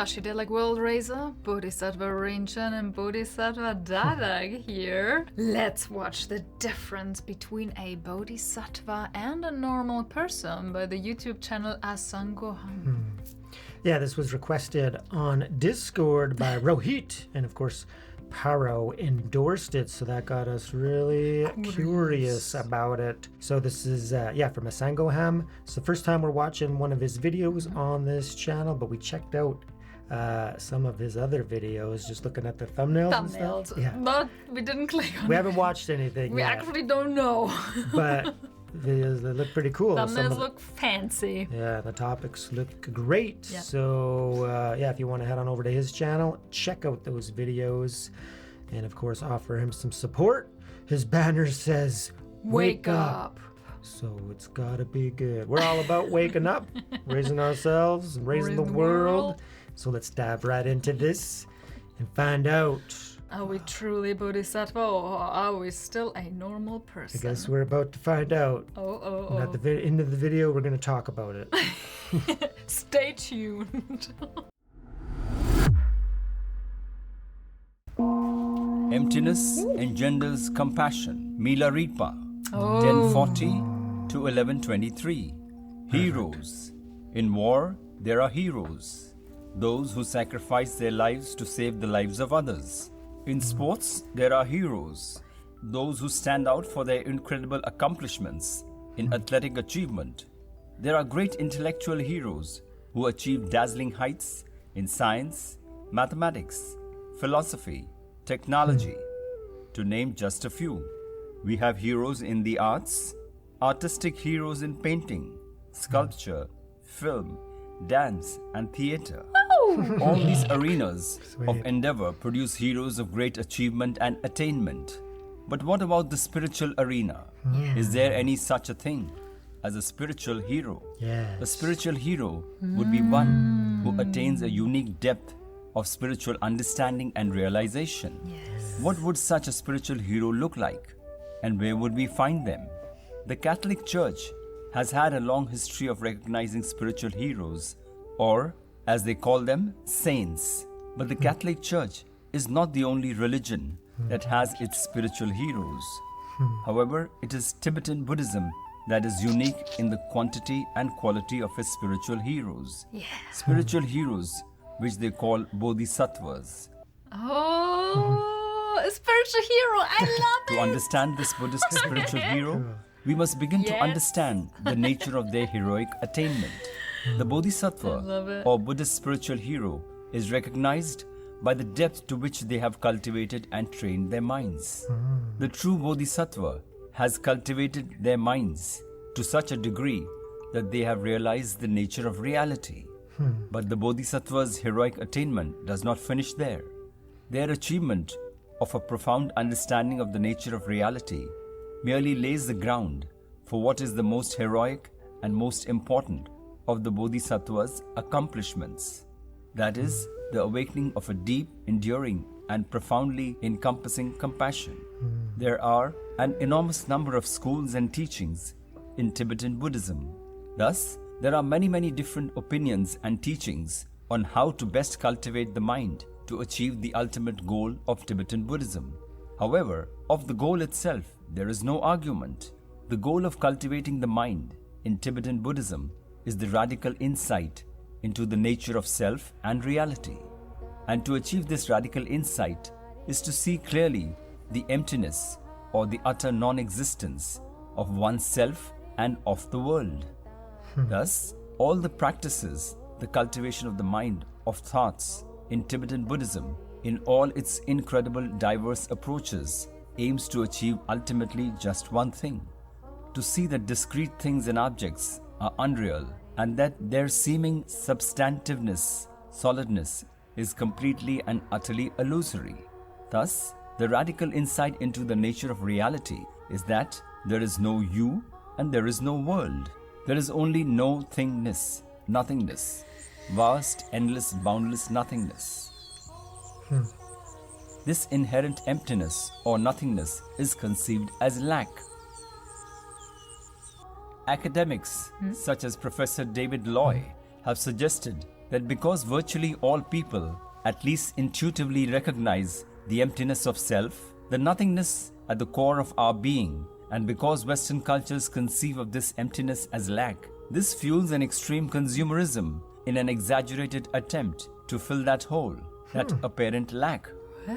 Kashidelic World Racer, Bodhisattva Rinchen and Bodhisattva Dadag here. Let's watch the difference between a Bodhisattva and a normal person by the YouTube channel Asangoham. Yeah, this was requested on Discord by Rohit, and of course Paro endorsed it, so that got us really curious about it. So this is from Asangoham. It's the first time we're watching one of his videos on this channel, but we checked out some of his other videos, just looking at the thumbnails and stuff. Yeah. But we didn't click on it. We haven't watched anything We yet, actually don't know. but videos that look pretty cool. Thumbnails look fancy. Yeah, the topics look great. Yeah. So if you want to head on over to his channel, check out those videos, and of course offer him some support. His banner says, "Wake up." So it's gotta be good. We're all about waking up, raising ourselves, and raising the world. So let's dive right into this and find out. Are we truly Bodhisattva, or are we still a normal person? I guess we're about to find out. Oh. And at the end of the video, we're going to talk about it. Stay tuned. Emptiness engenders compassion. Milarepa, 1040 to 1123. Heroes. In war, there are heroes. Those who sacrifice their lives to save the lives of others. In sports, there are heroes. Those who stand out for their incredible accomplishments in athletic achievement. There are great intellectual heroes who achieve dazzling heights in science, mathematics, philosophy, technology, to name just a few. We have heroes in the arts, artistic heroes in painting, sculpture, film, dance, and theatre. All these arenas of endeavor produce heroes of great achievement and attainment. But what about the spiritual arena? Is there any such a thing as a spiritual hero? Yes. A spiritual hero would be one who attains a unique depth of spiritual understanding and realization. Yes. What would such a spiritual hero look like? And where would we find them? The Catholic Church has had a long history of recognizing spiritual heroes, or as they call them, saints. But the Catholic Church is not the only religion that has its spiritual heroes. However, it is Tibetan Buddhism that is unique in the quantity and quality of its spiritual heroes. Yeah. Spiritual heroes, which they call bodhisattvas. Oh, a spiritual hero. I love it. To understand this Buddhist spiritual hero, we must begin to understand the nature of their heroic attainment. The Bodhisattva, or Buddhist spiritual hero, is recognized by the depth to which they have cultivated and trained their minds. The true Bodhisattva has cultivated their minds to such a degree that they have realized the nature of reality. But the Bodhisattva's heroic attainment does not finish there. Their achievement of a profound understanding of the nature of reality merely lays the ground for what is the most heroic and most important of the Bodhisattva's accomplishments. That is, the awakening of a deep, enduring, and profoundly encompassing compassion. There are an enormous number of schools and teachings in Tibetan Buddhism. Thus, there are many different opinions and teachings on how to best cultivate the mind to achieve the ultimate goal of Tibetan Buddhism. However, of the goal itself, there is no argument. The goal of cultivating the mind in Tibetan Buddhism is the radical insight into the nature of self and reality. And to achieve this radical insight is to see clearly the emptiness or the utter non-existence of oneself and of the world. Thus, all the practices, the cultivation of the mind, of thoughts in Tibetan Buddhism, in all its incredible diverse approaches, aims to achieve ultimately just one thing: to see that discrete things and objects are unreal, and that their seeming substantiveness, solidness, is completely and utterly illusory. Thus, the radical insight into the nature of reality is that there is no you and there is no world. There is only no thingness, nothingness, vast, endless, boundless nothingness. This inherent emptiness or nothingness is conceived as lack. Academics such as Professor David Loy have suggested that because virtually all people at least intuitively recognize the emptiness of self, the nothingness at the core of our being, and because Western cultures conceive of this emptiness as lack, this fuels an extreme consumerism in an exaggerated attempt to fill that hole, that apparent lack.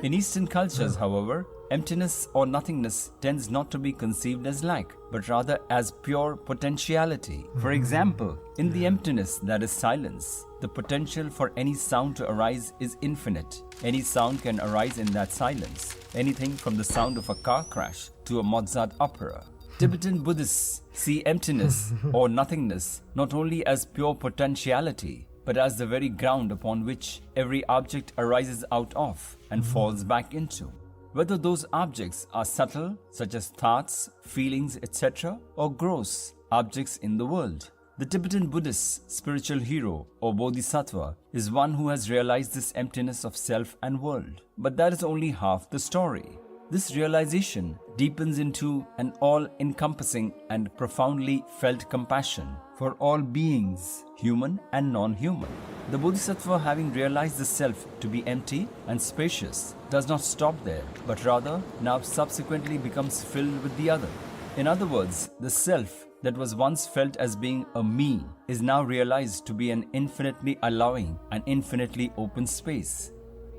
In Eastern cultures, however, emptiness or nothingness tends not to be conceived as lack, but rather as pure potentiality. For example, in the emptiness that is silence, the potential for any sound to arise is infinite. Any sound can arise in that silence. Anything from the sound of a car crash to a Mozart opera. Tibetan Buddhists see emptiness or nothingness not only as pure potentiality, but as the very ground upon which every object arises out of and falls back into. Whether those objects are subtle, such as thoughts, feelings, etc., or gross, objects in the world. The Tibetan Buddhist spiritual hero or bodhisattva is one who has realized this emptiness of self and world. But that is only half the story. This realization deepens into an all-encompassing and profoundly felt compassion for all beings, human and non-human. The bodhisattva, having realized the self to be empty and spacious, does not stop there, but rather now subsequently becomes filled with the other. In other words, the self that was once felt as being a me is now realized to be an infinitely allowing and infinitely open space.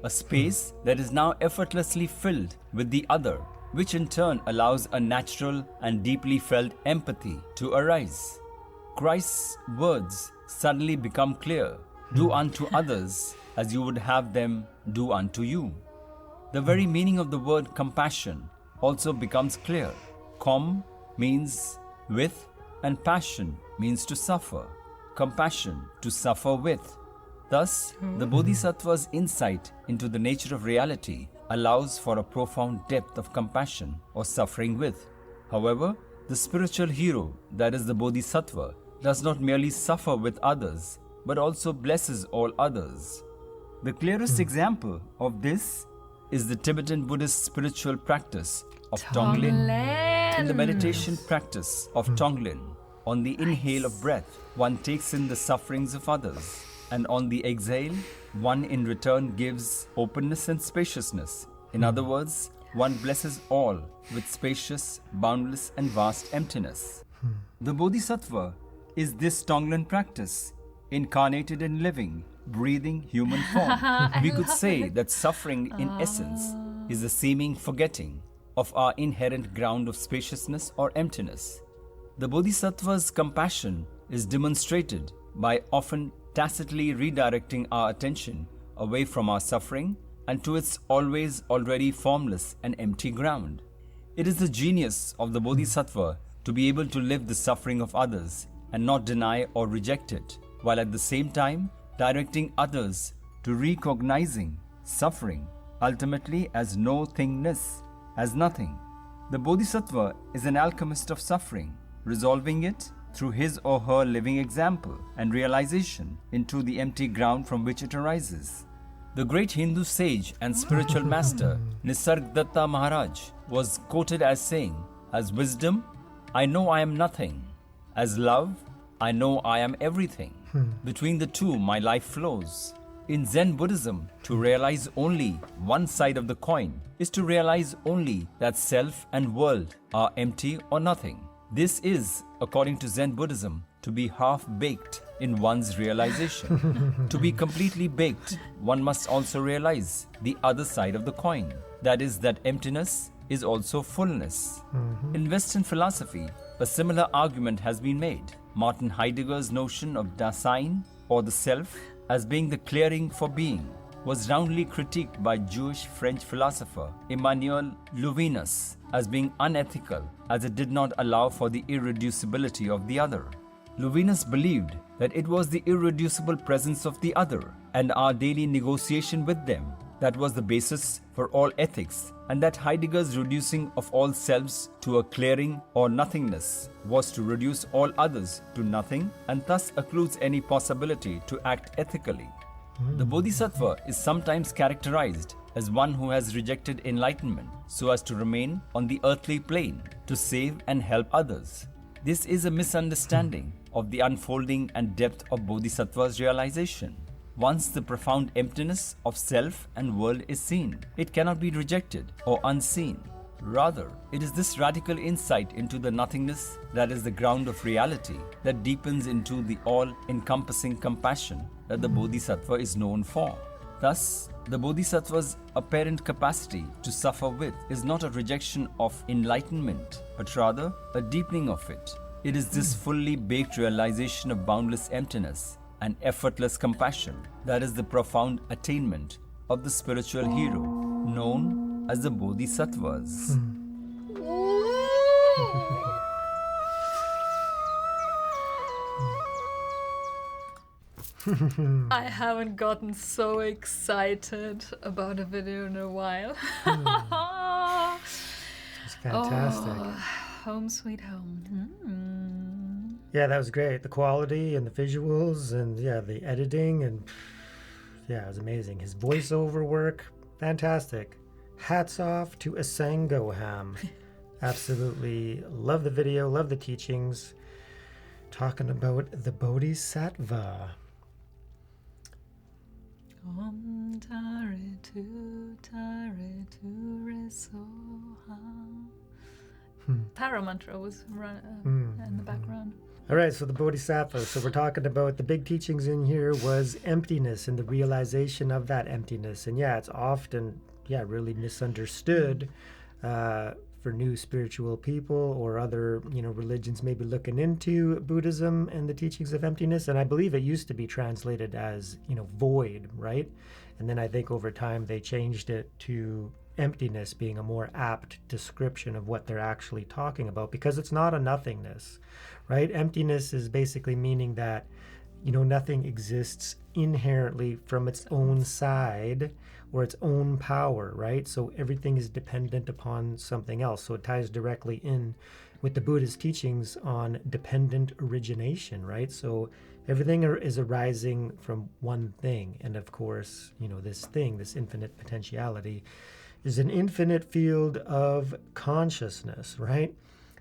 A space that is now effortlessly filled with the other, which in turn allows a natural and deeply felt empathy to arise. Christ's words suddenly become clear. Do unto others as you would have them do unto you. The very meaning of the word compassion also becomes clear. Com means with, and passion means to suffer. Compassion, to suffer with. Thus, the Bodhisattva's insight into the nature of reality allows for a profound depth of compassion or suffering with. However, the spiritual hero, that is the Bodhisattva, does not merely suffer with others, but also blesses all others. The clearest example of this is the Tibetan Buddhist spiritual practice of Tonglen. In the meditation practice of Tonglen, on the inhale of breath, one takes in the sufferings of others, and on the exhale, one in return gives openness and spaciousness. In other words, one blesses all with spacious, boundless and vast emptiness. The Bodhisattva is this Tonglen practice, incarnated in living, breathing human form. We could say that suffering in essence is the seeming forgetting of our inherent ground of spaciousness or emptiness. The Bodhisattva's compassion is demonstrated by often tacitly redirecting our attention away from our suffering and to its always already formless and empty ground. It is the genius of the Bodhisattva to be able to live the suffering of others and not deny or reject it, while at the same time directing others to recognizing suffering ultimately as no-thingness, as nothing. The Bodhisattva is an alchemist of suffering, resolving it through his or her living example and realization into the empty ground from which it arises. The great Hindu sage and spiritual master Nisargadatta Maharaj was quoted as saying, "As wisdom, I know I am nothing. As love, I know I am everything. Between the two, my life flows." In Zen Buddhism, to realize only one side of the coin is to realize only that self and world are empty or nothing. This is, according to Zen Buddhism, to be half-baked in one's realization. To be completely baked, one must also realize the other side of the coin. That is, that emptiness is also fullness. In Western philosophy, a similar argument has been made. Martin Heidegger's notion of Dasein, or the self, as being the clearing for being, was roundly critiqued by Jewish-French philosopher Emmanuel Levinas as being unethical, as it did not allow for the irreducibility of the other. Levinas believed that it was the irreducible presence of the other and our daily negotiation with them that was the basis for all ethics, and that Heidegger's reducing of all selves to a clearing or nothingness was to reduce all others to nothing and thus occludes any possibility to act ethically. The Bodhisattva is sometimes characterized as one who has rejected enlightenment so as to remain on the earthly plane to save and help others. This is a misunderstanding of the unfolding and depth of Bodhisattva's realization. once the profound emptiness of self and world is seen. It cannot be rejected or unseen. Rather, it is this radical insight into the nothingness that is the ground of reality, that deepens into the all-encompassing compassion that the Bodhisattva is known for. Thus, the Bodhisattva's apparent capacity to suffer with is not a rejection of enlightenment, but rather a deepening of it. It is this fully baked realization of boundless emptiness and effortless compassion that is the profound attainment of the spiritual hero, known as the Bodhisattvas. I haven't gotten so excited about a video in a while. It's fantastic. Oh, home sweet home. Yeah, that was great. The quality and the visuals and the editing and it was amazing. His voiceover work, fantastic. Hats off to Asangoham. Absolutely love the video, love the teachings. Talking about the Bodhisattva. Om tare tu resoha. Taro mantra was in the background. All right, so the Bodhisattva. So we're talking about the big teachings in here was emptiness and the realization of that emptiness. And it's often, really misunderstood for new spiritual people or other, religions maybe looking into Buddhism and the teachings of emptiness. And I believe it used to be translated as, void, right? And then I think over time they changed it to emptiness being a more apt description of what they're actually talking about, because it's not a nothingness, right? Emptiness is basically meaning that, nothing exists inherently from its own side or its own power, right? So everything is dependent upon something else. So it ties directly in with the Buddhist teachings on dependent origination, right? So everything is arising from one thing. And of course, this thing, this infinite potentiality, is an infinite field of consciousness, right?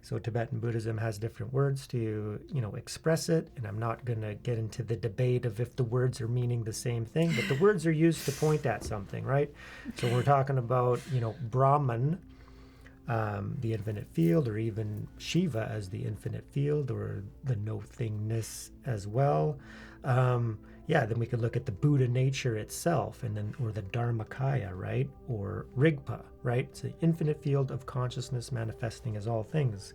So Tibetan Buddhism has different words to, express it. And I'm not going to get into the debate of if the words are meaning the same thing, but the words are used to point at something, right? So we're talking about, Brahman, the infinite field, or even Shiva as the infinite field, or the no-thingness as well. Then we could look at the Buddha nature itself, or the Dharmakaya, right? Or Rigpa, right? It's the infinite field of consciousness manifesting as all things.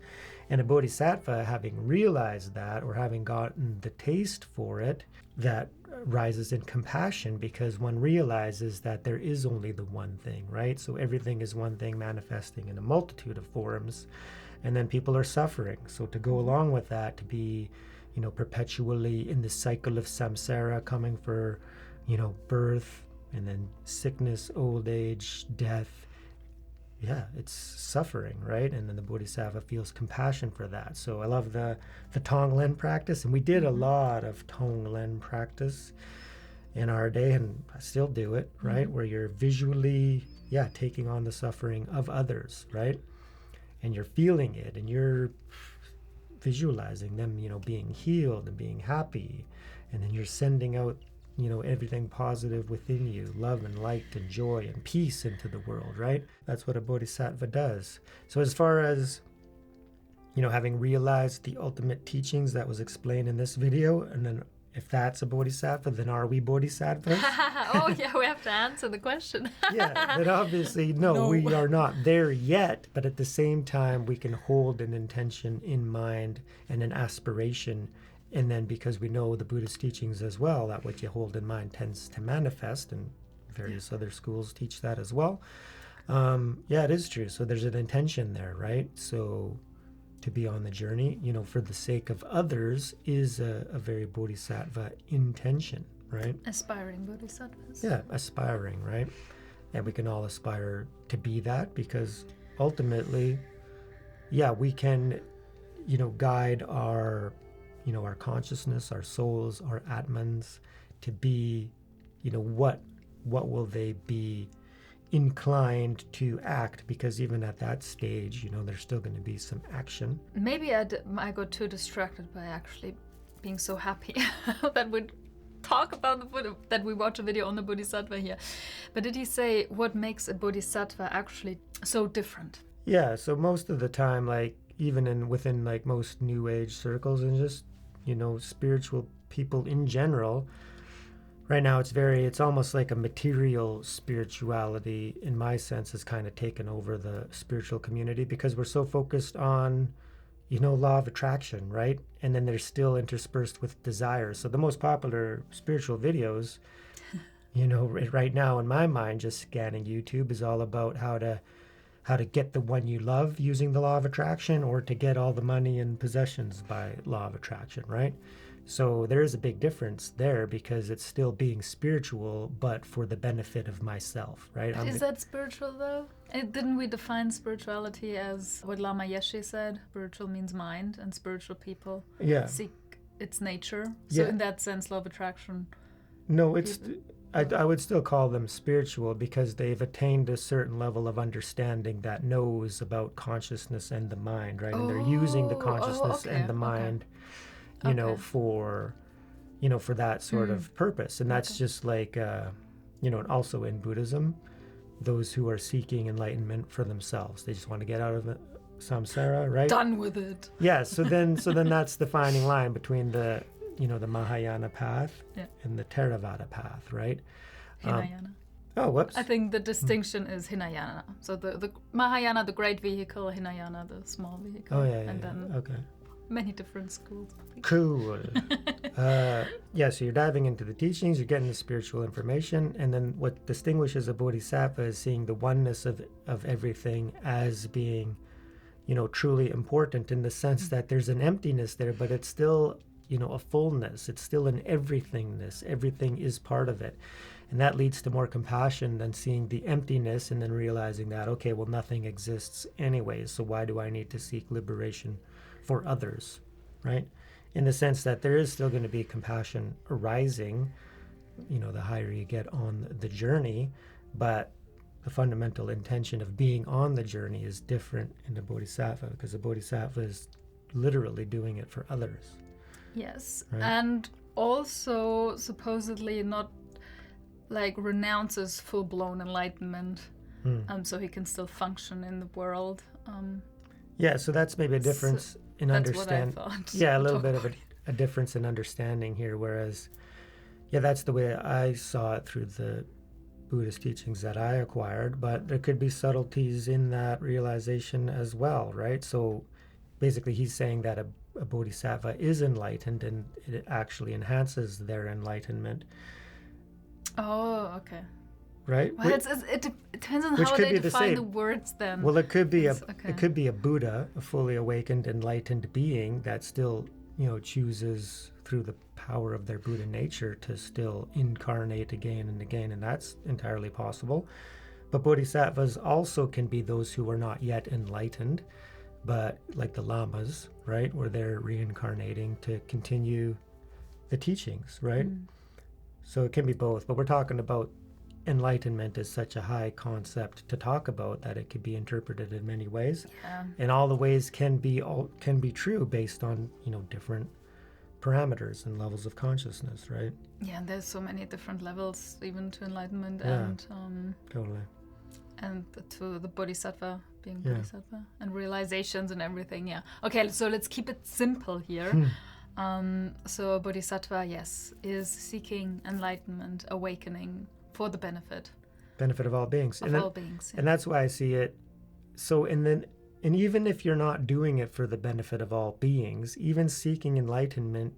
And a Bodhisattva, having realized that, or having gotten the taste for it, that rises in compassion, because one realizes that there is only the one thing, right? So everything is one thing manifesting in a multitude of forms, and then people are suffering. So to go along with that, to be perpetually in the cycle of samsara, coming for, birth, and then sickness, old age, death. It's suffering, right? And then the Bodhisattva feels compassion for that. So I love the Tonglen practice, and we did a lot of Tonglen practice in our day, and I still do it, right? Where you're visually, taking on the suffering of others, right? And you're feeling it, and you're visualizing them, being healed and being happy. And then you're sending out, everything positive within you, love and light and joy and peace into the world, right? That's what a bodhisattva does. So as far as, having realized the ultimate teachings that was explained in this video, and then if that's a bodhisattva, then are we bodhisattvas? We have to answer the question. But obviously, no, we are not there yet. But at the same time, we can hold an intention in mind and an aspiration. And then because we know the Buddhist teachings as well, that what you hold in mind tends to manifest, and various other schools teach that as well. It is true. So there's an intention there, right? So to be on the journey, for the sake of others is a very bodhisattva intention, right? Aspiring bodhisattvas. Aspiring, right? And we can all aspire to be that, because ultimately, we can, guide our, our consciousness, our souls, our atmans to be, what will they be inclined to act, because even at that stage, there's still going to be some action. Maybe I got too distracted by actually being so happy that would talk about the Buddha, that we watch a video on the Bodhisattva here. But did he say what makes a Bodhisattva actually so different? Yeah, so most of the time, like even within like most New Age circles and just, spiritual people in general, right now it's almost like a material spirituality, in my sense, has kind of taken over the spiritual community because we're so focused on, law of attraction, right? And then they're still interspersed with desire. So the most popular spiritual videos, right now in my mind, just scanning YouTube, is all about how to get the one you love using the law of attraction, or to get all the money and possessions by law of attraction, right? So there is a big difference there because it's still being spiritual, but for the benefit of myself, right? Is that spiritual though? Didn't we define spirituality as what Lama Yeshe said? Spiritual means mind, and spiritual people seek its nature. So in that sense, law of attraction. No, I would still call them spiritual because they've attained a certain level of understanding that knows about consciousness and the mind, right? And they're using the consciousness and the mind, for that sort of purpose. And that's just like, also in Buddhism, those who are seeking enlightenment for themselves. They just want to get out of the samsara, right? Done with it. Yeah, so then that's the defining line between the the Mahayana path and the Theravada path, right? Hinayana. Whoops. I think the distinction is Hinayana. So the Mahayana, the great vehicle, Hinayana, the small vehicle. And then many different schools. Cool. So you're diving into the teachings, you're getting the spiritual information, and then what distinguishes a bodhisattva is seeing the oneness of everything as being, truly important, in the sense that there's an emptiness there, but it's still a fullness. It's still an everythingness. Everything is part of it. And that leads to more compassion than seeing the emptiness and then realizing that, okay, well, nothing exists anyways, so why do I need to seek liberation for others, right? In the sense that there is still going to be compassion arising, the higher you get on the journey, but the fundamental intention of being on the journey is different in the bodhisattva, because the bodhisattva is literally doing it for others. Yes, right? And also supposedly not like renounces full-blown enlightenment, so he can still function in the world. So that's maybe a difference in understanding. That's what I thought. Yeah, a little bit of a difference in understanding here, whereas, that's the way I saw it through the Buddhist teachings that I acquired, but there could be subtleties in that realization as well, right? So basically he's saying that a bodhisattva is enlightened, and it actually enhances their enlightenment. Oh, okay. Right? Well, it depends on how they define the words then. Well, it could be a Buddha, a fully awakened, enlightened being that still, chooses through the power of their Buddha nature to still incarnate again and again, and that's entirely possible. But bodhisattvas also can be those who are not yet enlightened, but like the lamas, right, where they're reincarnating to continue the teachings, right? So it can be both, but we're talking about enlightenment is such a high concept to talk about that it could be interpreted in many ways, and all the ways can be true based on different parameters and levels of consciousness, right? Yeah, and there's so many different levels even to enlightenment, totally, and to the bodhisattva being bodhisattva and realizations and everything. Okay, so let's keep it simple here. So a bodhisattva, is seeking enlightenment, awakening for the benefit of all beings. And that's why I see it. So, and even if you're not doing it for the benefit of all beings, even seeking enlightenment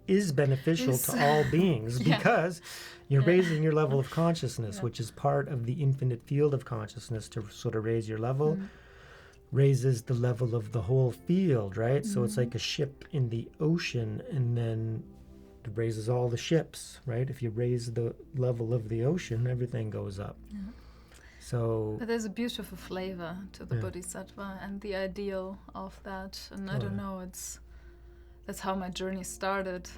is beneficial to all beings, because you're raising your level of consciousness, which is part of the infinite field of consciousness. To sort of raise your level raises the level of the whole field, right? So it's like a ship in the ocean, and then it raises all the ships, right? If you raise the level of the ocean, everything goes up. So, but there's a beautiful flavor to the bodhisattva and the ideal of that. And I don't know, that's how my journey started,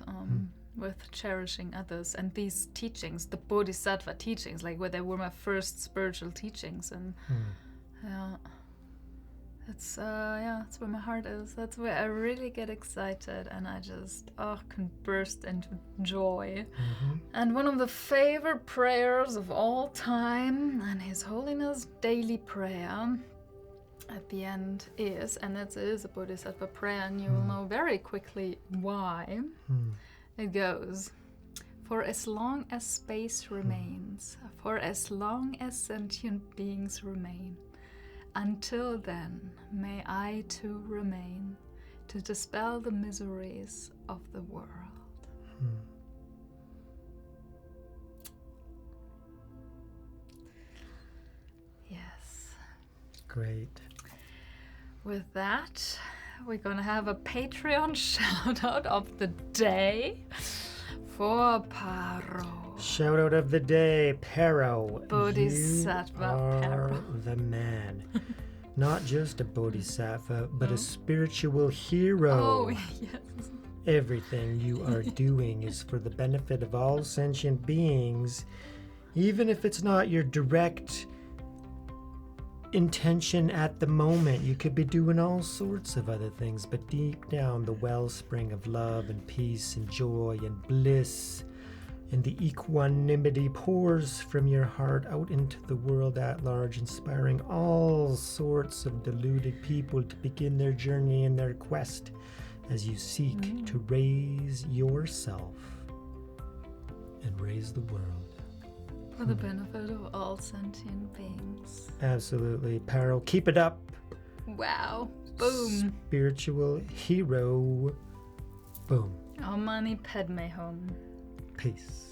with cherishing others. And these teachings, the bodhisattva teachings, like where they were my first spiritual teachings. And That's that's where my heart is. That's where I really get excited and I just can burst into joy. And one of the favorite prayers of all time, and His Holiness' daily prayer at the end is, and it is a Bodhisattva prayer, and you will know very quickly why. It goes, for as long as space remains, for as long as sentient beings remain, until then, may I too remain to dispel the miseries of the world. Yes. Great. With that, we're gonna have a Patreon shout out of the day for Paro. Shout out of the day, Paro. Bodhisattva you are Paro. the man. Not just a bodhisattva, but a spiritual hero. Oh, yes. Everything you are doing is for the benefit of all sentient beings, even if it's not your direct intention at the moment. You could be doing all sorts of other things, but deep down, the wellspring of love and peace and joy and bliss and the equanimity pours from your heart out into the world at large, inspiring all sorts of deluded people to begin their journey and their quest as you seek to raise yourself and raise the world. For the benefit of all sentient beings. Absolutely. Paro, keep it up. Wow. Boom. Spiritual hero. Boom. Om Mani Padme Hum. Peace.